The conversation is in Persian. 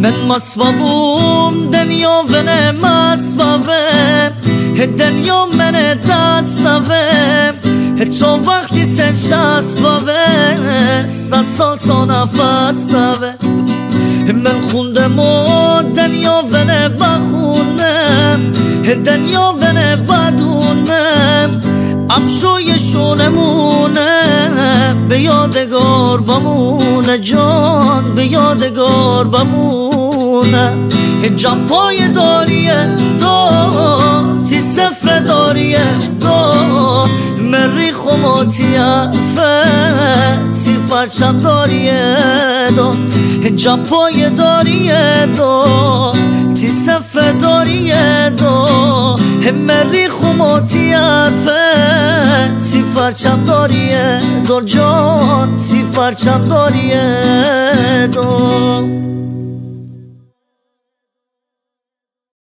من مصوابم دنیا ونه مصوابم دنیا من دستوم تو وقتی سن شسوابه 100 سال تا نفس دوه من خوندم و دنیا ونه بخونم دنیا ونه بدونم امشوی شونمونه به یادگار بمونه جان به یادگار بمونه جان پای داریه دو سی سفر داریه دو مریخ و ماتیفه سی فرچم داریه دو جان پای داریه دو سی سفر داریه دو مریخ و ماتیفه سی فرچم داریه دو جان سی فرچم داریه